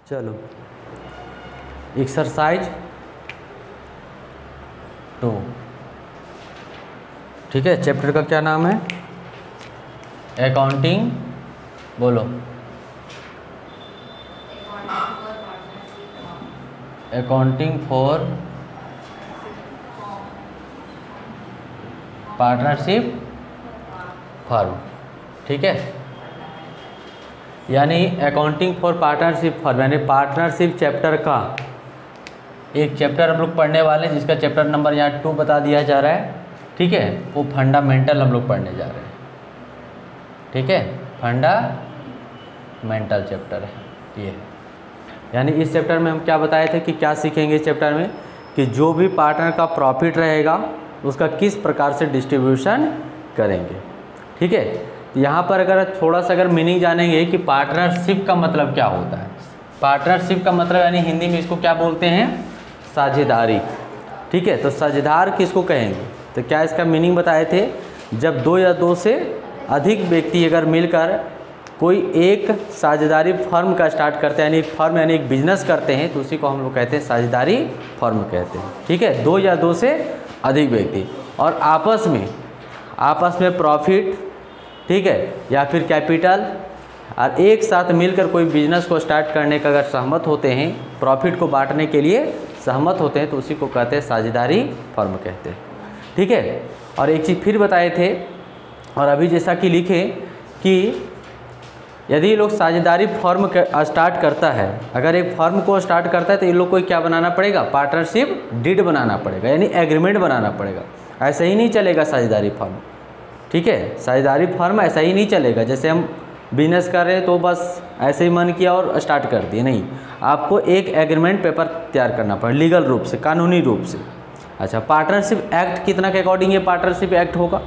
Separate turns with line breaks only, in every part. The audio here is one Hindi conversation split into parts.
चलो एक्सरसाइज 2, ठीक है। चैप्टर का क्या नाम है? अकाउंटिंग, बोलो। अकाउंटिंग फॉर पार्टनरशिप फर्म, ठीक है। यानी अकाउंटिंग फॉर पार्टनरशिप फर्म यानी पार्टनरशिप चैप्टर का एक चैप्टर हम लोग पढ़ने वाले हैं, जिसका चैप्टर नंबर यहाँ 2 बता दिया जा रहा है, ठीक है। वो फंडामेंटल हम लोग पढ़ने जा रहे हैं, ठीक है। फंडामेंटल चैप्टर है ये। यानी इस चैप्टर में हम क्या बताए थे कि क्या सीखेंगे इस चैप्टर में, कि जो भी पार्टनर का प्रॉफिट रहेगा उसका किस प्रकार से डिस्ट्रीब्यूशन करेंगे, ठीक है। तो यहाँ पर अगर थोड़ा सा अगर मीनिंग जानेंगे कि पार्टनरशिप का मतलब क्या होता है। पार्टनरशिप का मतलब यानी हिंदी में इसको क्या बोलते हैं? साझेदारी, ठीक है। तो साझेदार किसको कहेंगे? तो क्या इसका मीनिंग बताए थे, जब 2 या 2 से अधिक व्यक्ति अगर मिलकर कोई एक साझेदारी फर्म का स्टार्ट करते हैं, यानी एक फर्म यानी एक बिजनेस करते हैं, तो उसी को हम लोग कहते हैं साझेदारी फर्म कहते हैं, ठीक है। 2 या 2 से अधिक व्यक्ति और आपस में प्रॉफिट, ठीक है, या फिर कैपिटल और एक साथ मिलकर कोई बिजनेस को स्टार्ट करने का अगर सहमत होते हैं, प्रॉफिट को बांटने के लिए सहमत होते हैं, तो उसी को कहते हैं साझेदारी फर्म कहते हैं, ठीक है। और एक चीज़ फिर बताए थे, और अभी जैसा कि लिखे कि यदि लोग साझेदारी फर्म स्टार्ट करता है, अगर एक फर्म को स्टार्ट करता है तो इन लोग को क्या बनाना पड़ेगा? पार्टनरशिप डीड बनाना पड़ेगा, यानी एग्रीमेंट बनाना पड़ेगा। ऐसे ही नहीं चलेगा साझेदारी फर्म, ठीक है। साझेदारी फर्म ऐसा ही नहीं चलेगा, जैसे हम बिजनेस कर रहे हैं तो बस ऐसे ही मन किया और स्टार्ट कर दिए, नहीं। आपको एक एग्रीमेंट पेपर तैयार करना पड़ेगा लीगल रूप से, कानूनी रूप से। अच्छा, पार्टनरशिप एक्ट कितना के अकॉर्डिंग ये पार्टनरशिप एक्ट होगा?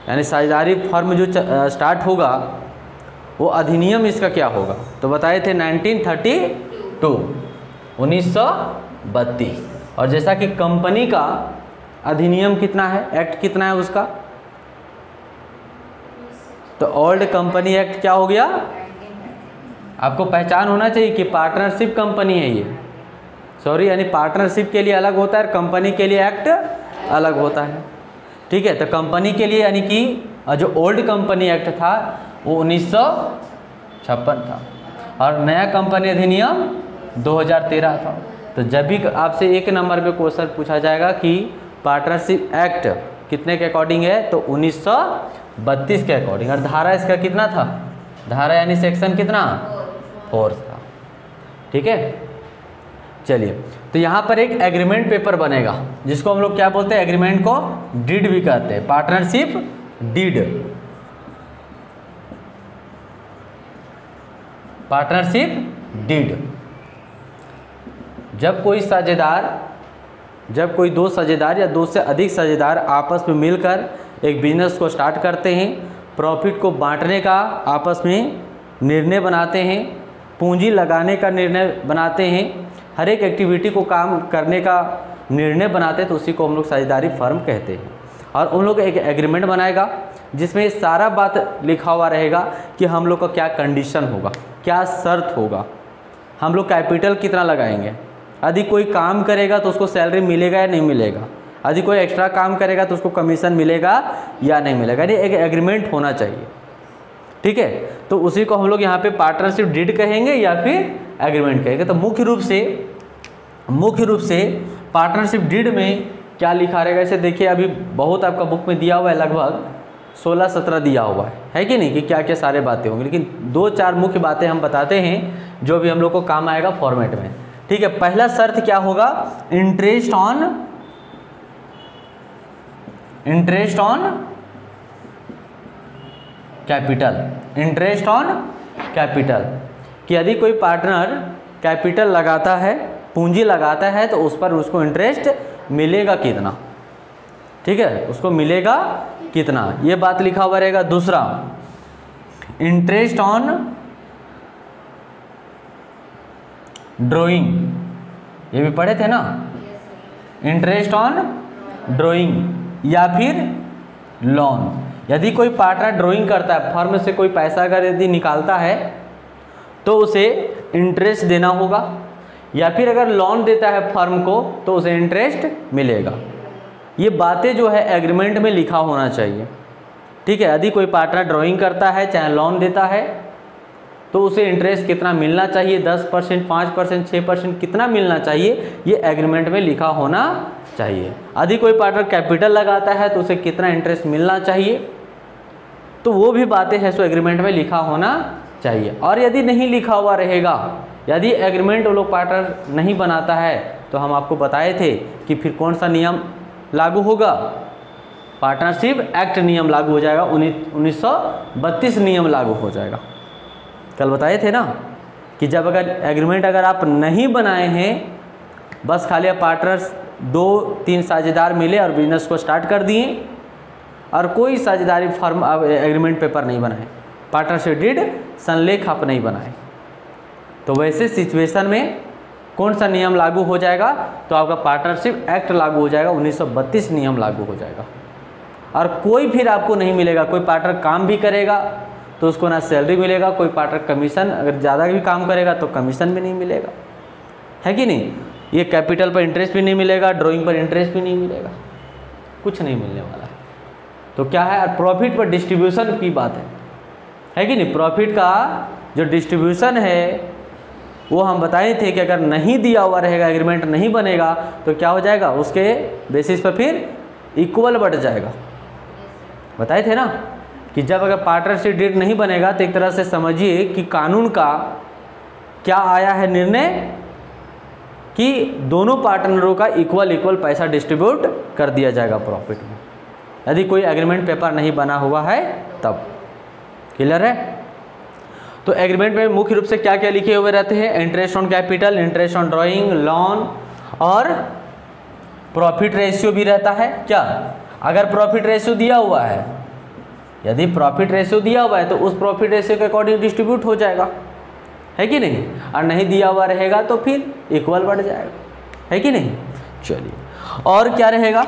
यानी साझेदारी फर्म जो स्टार्ट होगा वो अधिनियम इसका क्या होगा? तो बताए थे 1932। और जैसा कि कंपनी का अधिनियम कितना है, एक्ट कितना है उसका? तो ओल्ड कंपनी एक्ट क्या हो गया? आपको पहचान होना चाहिए कि पार्टनरशिप कंपनी है ये, सॉरी, यानी पार्टनरशिप के लिए अलग होता है और कंपनी के लिए एक्ट अलग होता है, ठीक है। तो कंपनी के लिए यानी कि जो ओल्ड कंपनी एक्ट था वो 1956 था और नया कंपनी अधिनियम 2013 था। तो जब भी आपसे 1 नंबर पे क्वेश्चन पूछा जाएगा कि पार्टनरशिप एक्ट कितने के अकॉर्डिंग है, तो 1932 के अकॉर्डिंग। और धारा इसका कितना था? धारा यानी सेक्शन कितना? 4 था, ठीक है। चलिए, तो यहाँ पर एक एग्रीमेंट पेपर बनेगा जिसको हम लोग क्या बोलते हैं? एग्रीमेंट को डीड भी कहते हैं, पार्टनरशिप डीड, पार्टनरशिप डीड। जब कोई 2 साझेदार या 2 से अधिक साझेदार आपस में मिलकर एक बिजनेस को स्टार्ट करते हैं, प्रॉफिट को बांटने का आपस में निर्णय बनाते हैं, पूंजी लगाने का निर्णय बनाते हैं, हर एक एक्टिविटी को काम करने का निर्णय बनाते हैं, तो उसी को हम लोग साझेदारी फर्म कहते हैं। और उन लोग एक एग्रीमेंट बनाएगा जिसमें सारा बात लिखा हुआ रहेगा कि हम लोग का क्या कंडीशन होगा, क्या शर्त होगा, हम लोग कैपिटल कितना लगाएंगे, यदि कोई काम करेगा तो उसको सैलरी मिलेगा या नहीं मिलेगा, यदि कोई एक्स्ट्रा काम करेगा तो उसको कमीशन मिलेगा या नहीं मिलेगा, यानी एक एग्रीमेंट होना चाहिए, ठीक है। तो उसी को हम लोग यहाँ पे पार्टनरशिप डीड कहेंगे या फिर एग्रीमेंट कहेंगे। तो मुख्य रूप से पार्टनरशिप डीड में क्या लिखा रहेगा, इसे देखिए, अभी बहुत आपका बुक में दिया हुआ है, लगभग 16-17 दिया हुआ है कि नहीं, कि क्या क्या सारे बातें होंगी, लेकिन 2-4 मुख्य बातें हम बताते हैं जो भी हम लोग को काम आएगा फॉर्मेट में, ठीक है। पहला शर्त क्या होगा? Interest on capital, interest on capital, कि यदि कोई पार्टनर कैपिटल लगाता है, पूंजी लगाता है, तो उस पर उसको इंटरेस्ट मिलेगा कितना, ठीक है, उसको मिलेगा कितना, ये बात लिखा हुआ रहेगा। दूसरा, इंटरेस्ट ऑन ड्रॉइंग, ये भी पढ़े थे ना, इंटरेस्ट ऑन ड्रॉइंग या फिर लोन। यदि कोई पार्टनर ड्राइंग करता है, फर्म से कोई पैसा अगर यदि निकालता है तो उसे इंटरेस्ट देना होगा, या फिर अगर लोन देता है फर्म को तो उसे इंटरेस्ट मिलेगा। ये बातें जो है एग्रीमेंट में लिखा होना चाहिए, ठीक है। यदि कोई पार्टनर ड्राइंग करता है चाहे लोन देता है तो उसे इंटरेस्ट कितना मिलना चाहिए, 10%, 5%, 6%, कितना मिलना चाहिए, ये एग्रीमेंट में लिखा होना चाहिए। यदि कोई पार्टनर कैपिटल लगाता है तो उसे कितना इंटरेस्ट मिलना चाहिए, तो वो भी बातें हैं सो एग्रीमेंट में लिखा होना चाहिए। और यदि नहीं लिखा हुआ रहेगा, यदि एग्रीमेंट वो लोग पार्टनर नहीं बनाता है, तो हम आपको बताए थे कि फिर कौन सा नियम लागू होगा, पार्टनरशिप एक्ट नियम लागू हो जाएगा, 1932 नियम लागू हो जाएगा। कल बताए थे ना कि जब अगर एग्रीमेंट अगर आप नहीं बनाए हैं, बस खाली आप पार्टनर्स 2-3 साझेदार मिले और बिजनेस को स्टार्ट कर दिए और कोई साझेदारी फर्म एग्रीमेंट पेपर नहीं बनाए, पार्टनरशिप डीड संलेख आप नहीं बनाए, तो वैसे सिचुएशन में कौन सा नियम लागू हो जाएगा, तो आपका पार्टनरशिप एक्ट लागू हो जाएगा, 1932 नियम लागू हो जाएगा। और कोई फिर आपको नहीं मिलेगा, कोई पार्टनर काम भी करेगा तो उसको ना सैलरी मिलेगा, कोई पार्टनर कमीशन अगर ज़्यादा भी काम करेगा तो कमीशन भी नहीं मिलेगा, है कि नहीं। ये कैपिटल पर इंटरेस्ट भी नहीं मिलेगा, ड्राइंग पर इंटरेस्ट भी नहीं मिलेगा, कुछ नहीं मिलने वाला है। तो क्या है, प्रॉफिट पर डिस्ट्रीब्यूशन की बात है कि नहीं। प्रॉफिट का जो डिस्ट्रीब्यूशन है वो हम बताए थे कि अगर नहीं दिया हुआ रहेगा, एग्रीमेंट नहीं बनेगा तो क्या हो जाएगा, उसके बेसिस पर फिर इक्वल बढ़ जाएगा। बताए थे ना कि जब अगर पार्टनरशिप डीड नहीं बनेगा तो एक तरह से समझिए कि कानून का क्या आया है निर्णय कि दोनों पार्टनरों का इक्वल पैसा डिस्ट्रीब्यूट कर दिया जाएगा प्रॉफिट में, यदि कोई एग्रीमेंट पेपर नहीं बना हुआ है तब। क्लियर है। तो एग्रीमेंट में मुख्य रूप से क्या क्या लिखे हुए रहते हैं, interest on capital, interest on drawing, loan और प्रॉफिट रेशियो भी रहता है। क्या, अगर प्रॉफिट रेशियो दिया हुआ है, यदि प्रॉफिट रेशियो दिया हुआ है तो उस प्रॉफिट रेशियो के अकॉर्डिंग डिस्ट्रीब्यूट हो जाएगा, है कि नहीं। और नहीं दिया हुआ रहेगा तो फिर इक्वल बढ़ जाएगा, है कि नहीं। चलिए, और क्या रहेगा,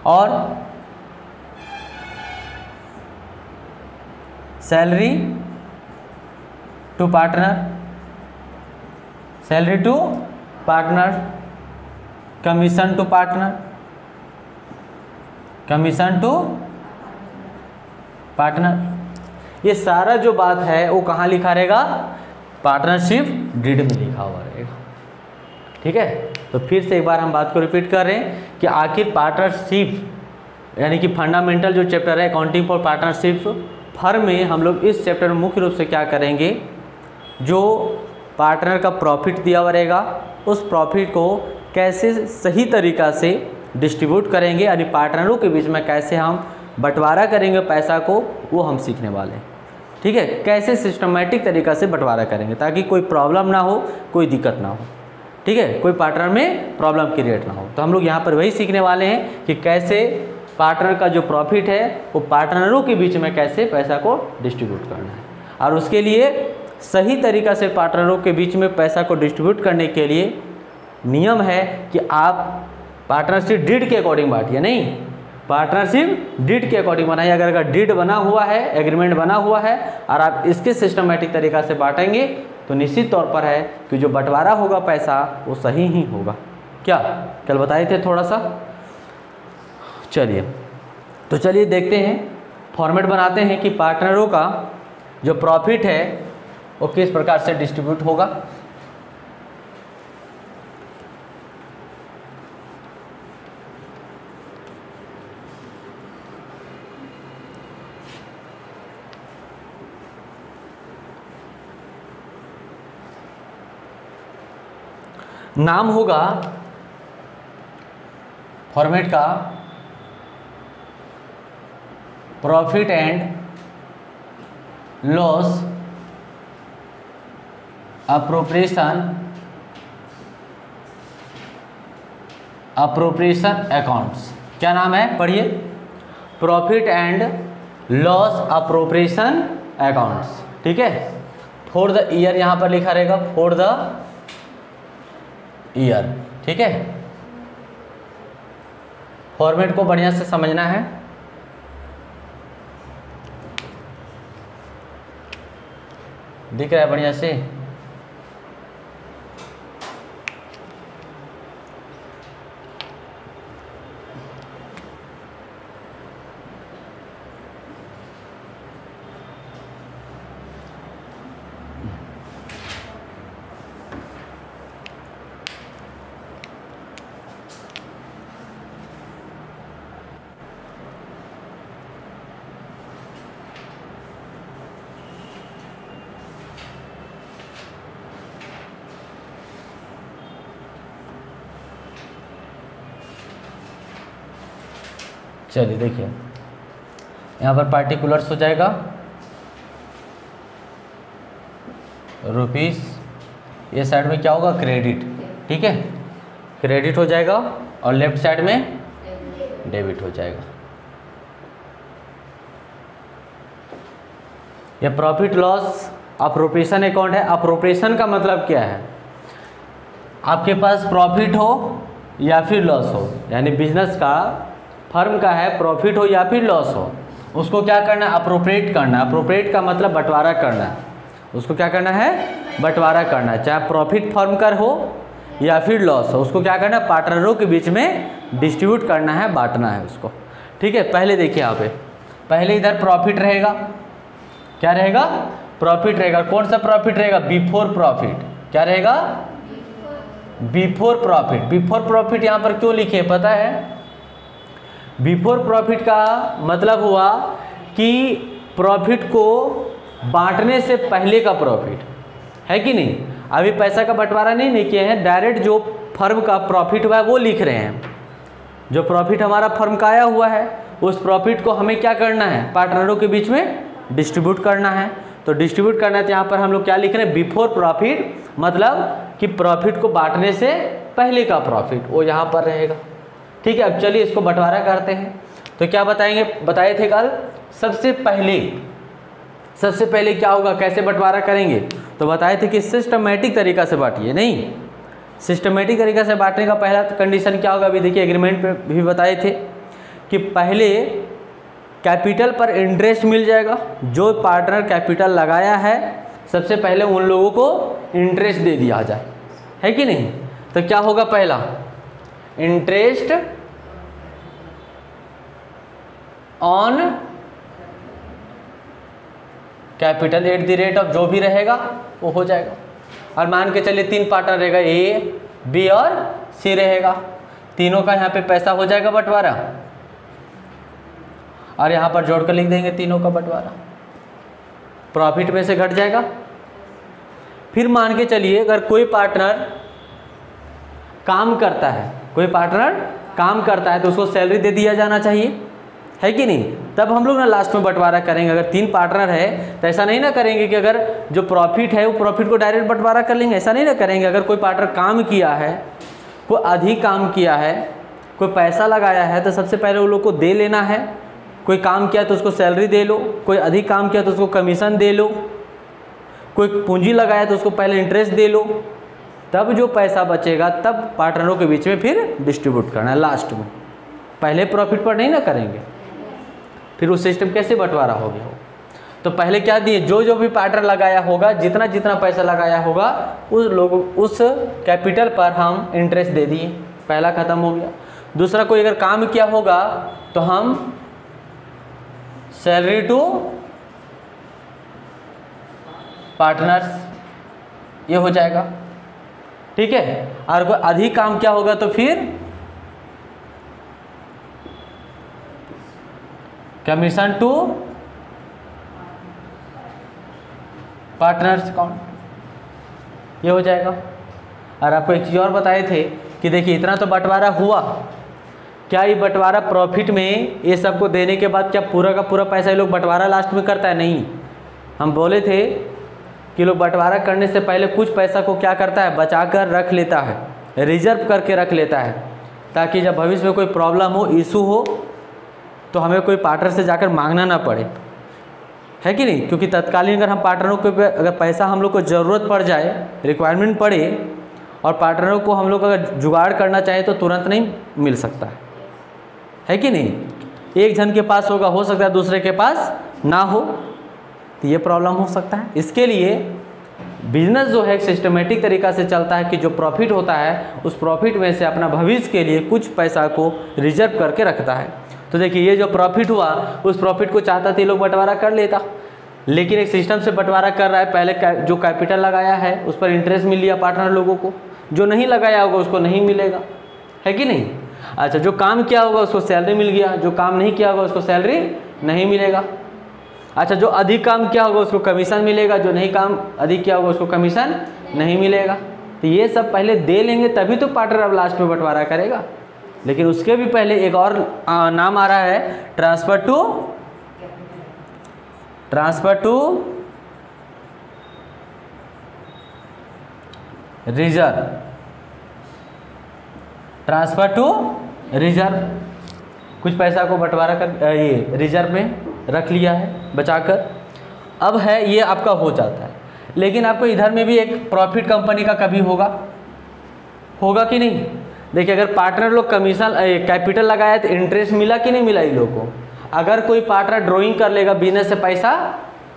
और salary to partner, salary to partner, commission to partner, commission to partner, ये सारा जो बात है वो कहाँ लिखा रहेगा, पार्टनरशिप डीड में लिखा हुआ रहेगा। ठीक है। तो फिर से एक बार हम बात को रिपीट कर रहे हैं कि आखिर पार्टनरशिप यानी कि फंडामेंटल जो चैप्टर है अकाउंटिंग फॉर पार्टनरशिप फर्म में, हम लोग इस चैप्टर में मुख्य रूप से क्या करेंगे, जो पार्टनर का प्रॉफिट दिया हुआ रहेगा उस प्रॉफिट को कैसे सही तरीक़ा से डिस्ट्रीब्यूट करेंगे, यानी पार्टनरों के बीच में कैसे हम बंटवारा करेंगे पैसा को, वो हम सीखने वाले हैं। ठीक है, कैसे सिस्टमेटिक तरीक़ा से बंटवारा करेंगे ताकि कोई प्रॉब्लम ना हो, कोई दिक्कत ना हो। ठीक है, कोई पार्टनर में प्रॉब्लम क्रिएट ना हो। तो हम लोग यहाँ पर वही सीखने वाले हैं कि कैसे पार्टनर का जो प्रॉफिट है वो पार्टनरों के बीच में कैसे पैसा को डिस्ट्रीब्यूट करना है, और उसके लिए सही तरीक़ा से पार्टनरों के बीच में पैसा को डिस्ट्रीब्यूट करने के लिए नियम है कि आप पार्टनरशिप डीड के अकॉर्डिंग बांटिए, नहीं पार्टनरशिप डीड के अकॉर्डिंग बनाइए। अगर डीड बना हुआ है, एग्रीमेंट बना हुआ है और आप इसके सिस्टमेटिक तरीक़ा से बांटेंगे तो निश्चित तौर पर है कि जो बंटवारा होगा पैसा वो सही ही होगा। क्या कल बताए थे थोड़ा सा। चलिए, तो चलिए देखते हैं, फॉर्मेट बनाते हैं कि पार्टनरों का जो प्रॉफिट है वो किस प्रकार से डिस्ट्रीब्यूट होगा। नाम होगा फॉर्मेट का profit and loss appropriation accounts. क्या नाम है, पढ़िए, profit and loss appropriation accounts. ठीक है, फॉर द ईयर यहाँ पर लिखा रहेगा, फॉर द ईयर। ठीक है, फॉर्मेट को बढ़िया से समझना है। दिख रहा है बढ़िया से? चलिए देखिए, यहाँ पर पार्टिकुलर्स हो जाएगा रुपीस, ये साइड में क्या होगा क्रेडिट, ठीक है, क्रेडिट हो जाएगा और लेफ्ट साइड में डेबिट हो जाएगा। ये प्रॉफिट लॉस अप्रोप्रिएशन अकाउंट है। अप्रोप्रिएशन का मतलब क्या है? आपके पास प्रॉफिट हो या फिर लॉस हो, यानी बिजनेस का फर्म का है, प्रॉफिट हो या फिर लॉस हो, उसको क्या करना है? अप्रोप्रिएट करना है। अप्रोप्रिएट का मतलब बंटवारा करना है, उसको क्या करना है? बंटवारा करना है। चाहे प्रॉफिट फर्म का हो या फिर लॉस हो, उसको क्या करना है? पार्टनरों के बीच में डिस्ट्रीब्यूट करना है, बांटना है उसको, ठीक है। पहले देखिए यहाँ पे, पहले इधर प्रॉफिट रहेगा, क्या रहेगा? प्रॉफिट रहेगा। कौन सा प्रॉफिट रहेगा? Before profit. क्या रहेगा? Before profit. बिफोर प्रॉफिट यहाँ पर क्यों लिखे पता है? बिफोर प्रॉफिट का मतलब हुआ कि प्रॉफिट को बांटने से पहले का प्रॉफिट है कि नहीं। अभी पैसा का बंटवारा नहीं किए हैं, डायरेक्ट जो फर्म का प्रॉफिट हुआ है वो लिख रहे हैं। जो प्रॉफिट हमारा फर्म का आया हुआ है, उस प्रॉफिट को हमें क्या करना है? पार्टनरों के बीच में डिस्ट्रीब्यूट करना है। तो डिस्ट्रीब्यूट करना है, तो यहाँ पर हम लोग क्या लिख रहे हैं? बिफोर प्रॉफिट, मतलब कि प्रॉफिट को बांटने से पहले का प्रॉफिट वो यहाँ पर रहेगा, ठीक है। अब चलिए इसको बंटवारा करते हैं। तो क्या बताएंगे? बताए थे कल, सबसे पहले क्या होगा, कैसे बंटवारा करेंगे? तो बताए थे कि सिस्टमेटिक तरीका से बांटिए। नहीं, सिस्टमेटिक तरीका से बांटने का पहला कंडीशन क्या होगा? अभी देखिए एग्रीमेंट पे भी बताए थे कि पहले कैपिटल पर इंटरेस्ट मिल जाएगा। जो पार्टनर कैपिटल लगाया है, सबसे पहले उन लोगों को इंटरेस्ट दे दिया जाए, है कि नहीं। तो क्या होगा? पहला interest on capital at the rate of जो भी रहेगा वो हो जाएगा। और मान के चलिए 3 पार्टनर रहेगा, ए, बी और सी रहेगा, तीनों का यहाँ पे पैसा हो जाएगा बंटवारा, और यहाँ पर जोड़ कर लिख देंगे तीनों का बंटवारा, प्रॉफिट में से घट जाएगा। फिर मान के चलिए अगर कोई पार्टनर काम करता है, कोई पार्टनर काम करता है तो उसको सैलरी दे दिया जाना चाहिए, है कि नहीं। तब हम लोग ना लास्ट में बंटवारा करेंगे। अगर 3 पार्टनर है तो ऐसा नहीं ना करेंगे कि अगर जो प्रॉफिट है वो प्रॉफिट को डायरेक्ट बंटवारा कर लेंगे, ऐसा नहीं ना करेंगे। अगर कोई पार्टनर काम किया है, कोई अधिक काम किया है, कोई पैसा लगाया है, तो सबसे पहले वो लोग को दे लेना है। कोई काम किया तो उसको सैलरी दे लो, कोई अधिक काम किया तो उसको कमीशन दे लो, कोई पूंजी लगाया तो उसको पहले इंटरेस्ट दे लो, तब जो पैसा बचेगा तब पार्टनरों के बीच में फिर डिस्ट्रीब्यूट करना है लास्ट में। पहले प्रॉफिट पर नहीं ना करेंगे, फिर उस सिस्टम कैसे बंटवारा हो गया हो। तो पहले क्या दिए? जो भी पार्टनर लगाया होगा, जितना पैसा लगाया होगा, उस कैपिटल पर हम इंटरेस्ट दे दिए, पहला ख़त्म हो गया। दूसरा, कोई अगर काम किया होगा तो हम सैलरी टू पार्टनर्स, ये हो जाएगा, ठीक है। और कोई अधिक काम किया होगा तो फिर कमीशन टू पार्टनर्स अकाउंट, ये हो जाएगा। और आपको एक चीज़ और बताए थे कि देखिए इतना तो बंटवारा हुआ, क्या ये बंटवारा प्रॉफिट में ये सबको देने के बाद क्या पूरा का पूरा पैसा ये लोग बंटवारा लास्ट में करता है? नहीं, हम बोले थे कि लोग बंटवारा करने से पहले कुछ पैसा को क्या करता है? बचा कर रख लेता है, रिजर्व करके रख लेता है, ताकि जब भविष्य में कोई प्रॉब्लम हो, इशू हो, तो हमें कोई पार्टनर से जाकर मांगना ना पड़े, है कि नहीं। क्योंकि तत्कालीन अगर हम पार्टनरों को अगर पैसा हम लोग को ज़रूरत पड़ जाए, रिक्वायरमेंट पड़े, और पार्टनरों को हम लोग अगर जुगाड़ करना चाहें तो तुरंत नहीं मिल सकता है कि नहीं। एक जन के पास होगा, हो सकता है दूसरे के पास ना हो, तो ये प्रॉब्लम हो सकता है। इसके लिए बिजनेस जो है सिस्टमेटिक तरीका से चलता है कि जो प्रॉफिट होता है उस प्रॉफिट में से अपना भविष्य के लिए कुछ पैसा को रिजर्व करके रखता है। तो देखिए ये जो प्रॉफिट हुआ उस प्रॉफिट को चाहता था ये लोग बंटवारा कर लेता, लेकिन एक सिस्टम से बंटवारा कर रहा है। पहले जो कैपिटल लगाया है उस पर इंटरेस्ट मिल लिया पार्टनर लोगों को, जो नहीं लगाया होगा उसको नहीं मिलेगा, है कि नहीं। अच्छा, जो काम किया होगा उसको सैलरी मिल गया, जो काम नहीं किया होगा उसको सैलरी नहीं मिलेगा। अच्छा, जो अधिक काम किया होगा उसको कमीशन मिलेगा, जो नहीं काम अधिक किया होगा उसको कमीशन नहीं मिलेगा। तो ये सब पहले दे लेंगे तभी तो पार्टनर अब लास्ट में बंटवारा करेगा। लेकिन उसके भी पहले एक और नाम आ रहा है, transfer to reserve. Transfer to reserve, कुछ पैसा को बंटवारा कर ये रिजर्व में रख लिया है बचाकर। अब है ये आपका हो जाता है, लेकिन आपको इधर में भी एक प्रॉफिट कंपनी का कभी होगा कि नहीं। देखिए अगर पार्टनर लोग कमीशन कैपिटल लगाया तो इंटरेस्ट मिला कि नहीं मिला इन लोगों को। अगर कोई पार्टनर ड्राइंग कर लेगा, बिजनेस से पैसा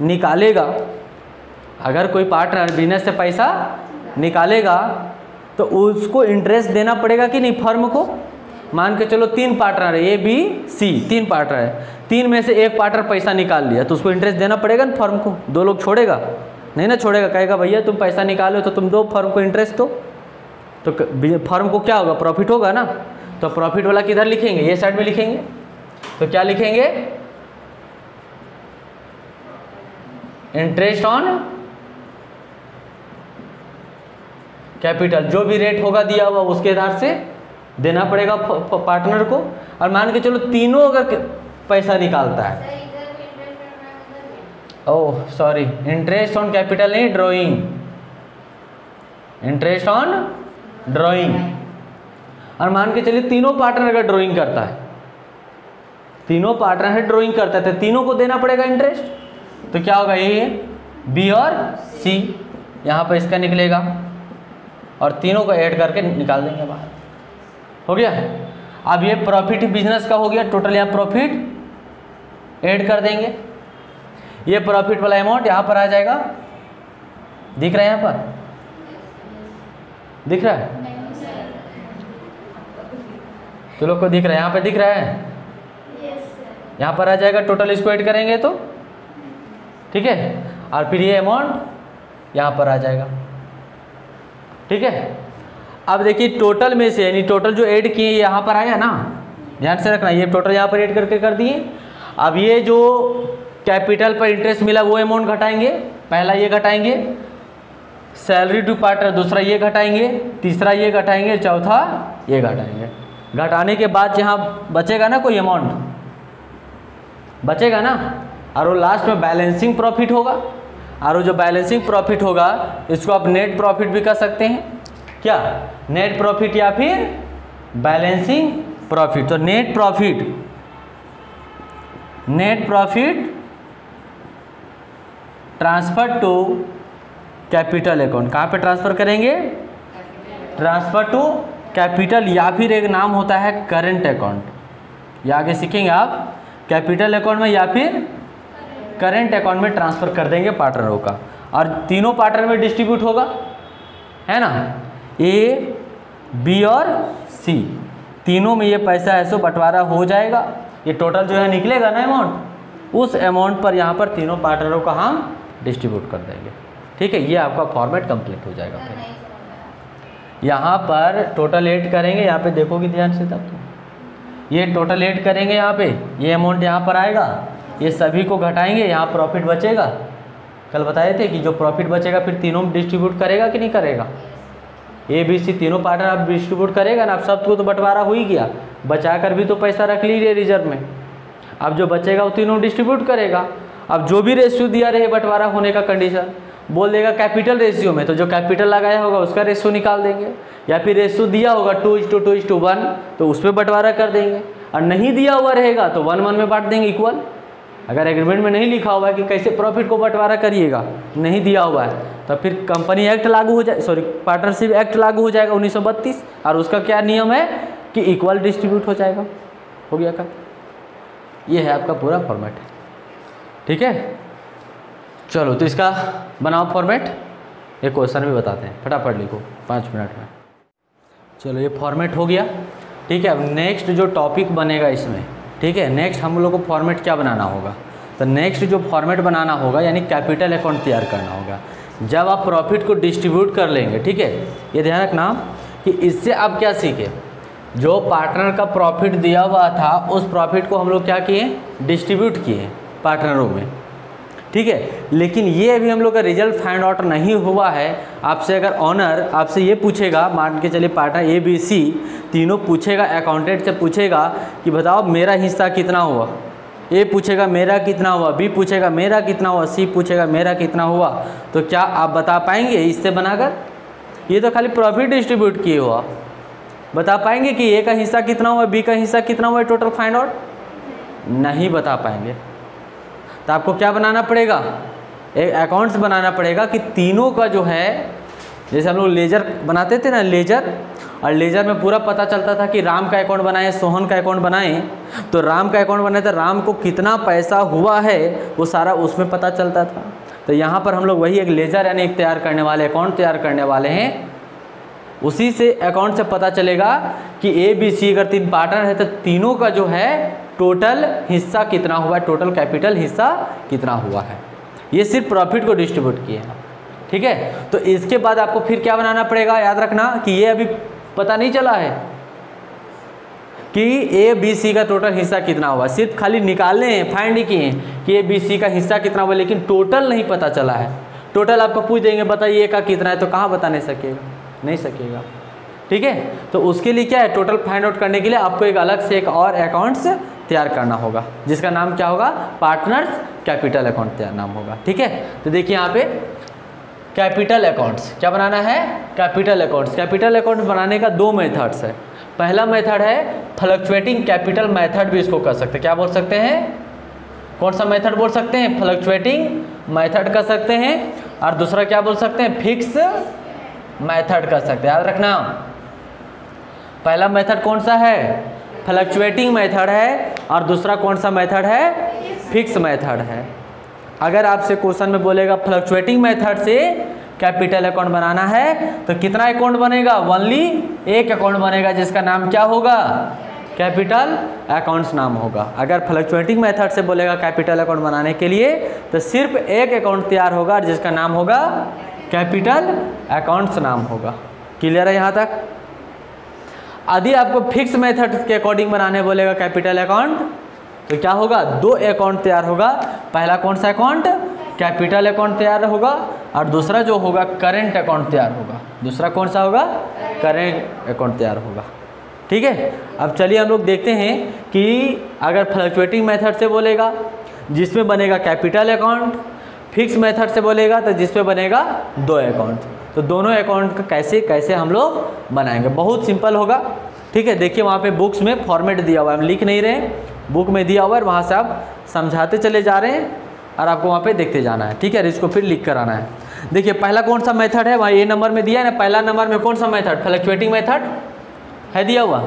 निकालेगा, अगर कोई पार्टनर बिजनेस से पैसा निकालेगा तो उसको इंटरेस्ट देना पड़ेगा कि नहीं फर्म को। मान के चलो 3 पार्टनर है, ए बी सी, 3 पार्टनर है, 3 में से एक पार्टनर पैसा निकाल लिया तो उसको इंटरेस्ट देना पड़ेगा ना फर्म को। 2 लोग छोड़ेगा नहीं ना, छोड़ेगा, कहेगा भैया तुम पैसा निकालो तो तुम दो फर्म को इंटरेस्ट दो, तो फर्म को क्या होगा, प्रॉफिट होगा ना। तो प्रॉफिट वाला किधर लिखेंगे, ये साइड में लिखेंगे। तो क्या लिखेंगे, इंटरेस्ट ऑन कैपिटल, जो भी रेट होगा दिया हुआ उसके आधार से देना पड़ेगा पार्टनर को। और मान के चलो तीनों अगर पैसा निकालता है, oh sorry, interest on capital नहीं, ड्राइंग, इंटरेस्ट ऑन ड्राइंग। और मान के चलिए तीनों पार्टनर अगर ड्राइंग करता है, तीनों पार्टनर है ड्राइंग करता है तो तीनों को देना पड़ेगा इंटरेस्ट। तो क्या होगा, ये बी और सी, यहाँ पर इसका निकलेगा और तीनों को ऐड करके निकाल देंगे बाहर। हो गया। अब ये प्रॉफिट बिजनेस का हो गया, टोटल यहाँ प्रॉफिट ऐड कर देंगे। ये प्रॉफिट वाला अमाउंट यहाँ पर आ जाएगा, दिख रहा है, यहाँ पर दिख रहा है, तो लोग को दिख रहा है, यहाँ पे दिख रहा है, यहाँ पर आ जाएगा। टोटल इसको ऐड करेंगे तो ठीक है, और फिर ये अमाउंट यहाँ पर आ जाएगा, ठीक है। अब देखिए टोटल में से, यानी टोटल जो ऐड किए यहाँ पर आया ना, ध्यान से रखना, ये टोटल यहाँ पर ऐड करके कर दिए। अब ये जो कैपिटल पर इंटरेस्ट मिला वो अमाउंट घटाएंगे, पहला ये घटाएंगे, सैलरी टू पार्टनर दूसरा ये घटाएंगे, तीसरा ये घटाएंगे, चौथा ये घटाएंगे। घटाने के बाद यहाँ बचेगा ना कोई अमाउंट, बचेगा ना, और वो लास्ट में बैलेंसिंग प्रॉफिट होगा। और वो जो बैलेंसिंग प्रॉफिट होगा इसको आप नेट प्रॉफिट भी कर सकते हैं, क्या, नेट प्रॉफिट या फिर बैलेंसिंग प्रॉफिट। तो net profit transfer to capital account, कहाँ पे ट्रांसफर करेंगे, ट्रांसफर टू कैपिटल, या फिर एक नाम होता है करंट अकाउंट, या आगे सीखेंगे आप, कैपिटल अकाउंट में या फिर करंट अकाउंट में ट्रांसफर कर देंगे पार्टनरों का। और तीनों पार्टनर में डिस्ट्रीब्यूट होगा, है ना, ए बी और सी, तीनों में ये पैसा ऐसो बंटवारा हो जाएगा। ये टोटल जो है निकलेगा ना अमाउंट, उस अमाउंट पर यहाँ पर तीनों पार्टनरों का हम डिस्ट्रीब्यूट कर देंगे, ठीक है। ये आपका फॉर्मेट कंप्लीट हो जाएगा। फिर यहाँ पर टोटल ऐड करेंगे, यहाँ पे देखोगे ध्यान से तब तो ये टोटल ऐड करेंगे, यहाँ पे ये अमाउंट यहाँ पर आएगा, ये सभी को घटाएंगे, यहाँ प्रॉफिट बचेगा। कल बताए थे कि जो प्रॉफिट बचेगा फिर तीनों में डिस्ट्रीब्यूट करेगा कि नहीं करेगा, ए बी सी तीनों पार्टनर आप डिस्ट्रीब्यूट करेगा ना। अब सबको तो बंटवारा हो ही गया, बचा कर भी तो पैसा रख लीजिए रिजर्व में। अब जो बचेगा वो तीनों डिस्ट्रीब्यूट करेगा। अब जो भी रेशियो दिया रहे बंटवारा होने का कंडीशन बोल देगा कैपिटल रेशियो में, तो जो कैपिटल लगाया होगा उसका रेशियो निकाल देंगे, या फिर रेशियो दिया होगा 2:2:1 तो उस पर बंटवारा कर देंगे। और नहीं दिया हुआ रहेगा तो 1:1 में बांट देंगे इक्वल। अगर एग्रीमेंट में नहीं लिखा हुआ है कि कैसे प्रॉफिट को बंटवारा करिएगा, नहीं दिया हुआ है, तो फिर कंपनी एक्ट लागू हो जाए, सॉरी पार्टनरशिप एक्ट लागू हो जाएगा 1932। और उसका क्या नियम है कि इक्वल डिस्ट्रीब्यूट हो जाएगा। हो गया का, ये है आपका पूरा फॉर्मेट, ठीक है। चलो तो इसका बनाओ फॉर्मेट। एक क्वेश्चन भी बताते हैं, फटाफट लिखो 5 मिनट में। चलो ये फॉर्मेट हो गया, ठीक है। अब नेक्स्ट जो टॉपिक बनेगा इसमें, ठीक है, नेक्स्ट हम लोग को फॉर्मेट क्या बनाना होगा, तो नेक्स्ट जो फॉर्मेट बनाना होगा यानी कैपिटल अकाउंट तैयार करना होगा। जब आप प्रॉफिट को डिस्ट्रीब्यूट कर लेंगे, ठीक है, ये ध्यान रखना कि इससे आप क्या सीखे, जो पार्टनर का प्रॉफिट दिया हुआ था उस प्रॉफिट को हम लोग क्या किए, डिस्ट्रीब्यूट किए पार्टनरों में, ठीक है। लेकिन ये अभी हम लोग का रिजल्ट फाइंड आउट नहीं हुआ है। आपसे अगर ऑनर आपसे ये पूछेगा, मान के चलिए पार्टनर ए बी सी तीनों पूछेगा, अकाउंटेंट से पूछेगा कि बताओ मेरा हिस्सा कितना हुआ, ए पूछेगा मेरा कितना हुआ, बी पूछेगा मेरा कितना हुआ, सी पूछेगा मेरा कितना हुआ, तो क्या आप बता पाएंगे इससे बनाकर? ये तो खाली प्रॉफिट डिस्ट्रीब्यूट किए हुआ, बता पाएंगे कि ए का हिस्सा कितना हुआ, बी का हिस्सा कितना हुआ, टोटल फाइंड आउट नहीं बता पाएंगे। तो आपको क्या बनाना पड़ेगा, एक अकाउंट्स बनाना पड़ेगा कि तीनों का जो है, जैसे हम लोग लेजर बनाते थे ना, लेजर, और लेजर में पूरा पता चलता था कि राम का अकाउंट बनाए, सोहन का अकाउंट बनाए, तो राम का अकाउंट बनाए तो राम को कितना पैसा हुआ है वो सारा उसमें पता चलता था। तो यहाँ पर हम लोग वही एक लेजर यानी एक तैयार करने वाले, अकाउंट तैयार करने वाले हैं। उसी से अकाउंट से पता चलेगा कि ए बी सी अगर 3 पार्टनर है तो तीनों का जो है टोटल हिस्सा कितना हुआ है, टोटल कैपिटल हिस्सा कितना हुआ है। ये सिर्फ प्रॉफिट को डिस्ट्रीब्यूट किए हैं, ठीक है। तो इसके बाद आपको फिर क्या बनाना पड़ेगा, याद रखना कि ये अभी पता नहीं चला है कि ए बी सी का टोटल हिस्सा कितना हुआ, सिर्फ खाली निकालने हैं, फाइंड किए हैं कि ए बी सी का हिस्सा कितना हुआ, लेकिन टोटल नहीं पता चला है। टोटल आपको पूछ देंगे बताइए ए का कितना है, तो कहाँ बता नहीं सकेगा, नहीं सकेगा, ठीक है। तो उसके लिए क्या है, टोटल फाइंड आउट करने के लिए आपको एक अलग से एक और अकाउंट्स तैयार करना होगा, जिसका नाम क्या होगा, पार्टनर्स कैपिटल अकाउंट तैयार नाम होगा, ठीक है। तो देखिए यहाँ पे कैपिटल अकाउंट्स क्या बनाना है, कैपिटल अकाउंट्स। कैपिटल अकाउंट बनाने का 2 मेथड्स है। पहला मेथड है फ्लक्चुएटिंग कैपिटल मेथड भी इसको कर सकते हैं। क्या बोल सकते हैं, कौन सा मेथड बोल सकते हैं, फ्लक्चुएटिंग मेथड कर सकते हैं। और दूसरा क्या बोल सकते हैं, फिक्स मेथड कर सकते हैं। याद रखना पहला मेथड कौन सा है, फ्लक्चुएटिंग मेथड है, और दूसरा कौन सा मेथड है, फिक्स मेथड है। अगर आपसे क्वेश्चन में बोलेगा फ्लक्चुएटिंग मेथड से कैपिटल अकाउंट बनाना है तो कितना अकाउंट बनेगा, ओनली एक अकाउंट बनेगा, जिसका नाम क्या होगा, कैपिटल अकाउंट्स नाम होगा। अगर फ्लक्चुएटिंग मेथड से बोलेगा कैपिटल अकाउंट बनाने के लिए तो सिर्फ एक अकाउंट तैयार होगा जिसका नाम होगा कैपिटल अकाउंट्स नाम होगा। क्लियर है यहाँ तक? यदि आपको फिक्स मेथड के अकॉर्डिंग बनाने बोलेगा कैपिटल अकाउंट तो क्या होगा, 2 अकाउंट तैयार होगा। पहला कौन सा अकाउंट, कैपिटल अकाउंट तैयार होगा, और दूसरा जो होगा करेंट अकाउंट तैयार होगा। दूसरा कौन सा होगा, करेंट अकाउंट तैयार होगा, ठीक है। अब चलिए हम लोग देखते हैं कि अगर फ्लक्चुएटिंग मेथड से बोलेगा जिसमें बनेगा कैपिटल अकाउंट, फिक्स मेथड से बोलेगा तो जिसमें बनेगा 2 अकाउंट, तो दोनों अकाउंट का कैसे कैसे हम लोग बनाएंगे, बहुत सिंपल होगा, ठीक है। देखिए वहाँ पे बुक्स में फॉर्मेट दिया हुआ है, हम लिख नहीं रहे हैं, बुक में दिया हुआ है, वहाँ से आप समझाते चले जा रहे हैं और आपको वहाँ पे देखते जाना है, ठीक है। इसको फिर लिख कर आना है। देखिए पहला कौन सा मेथड है, वहाँ ए नंबर में दिया है ना, पहला नंबर में कौन सा मेथड, फ्लक्चुएटिंग मेथड है दिया हुआ।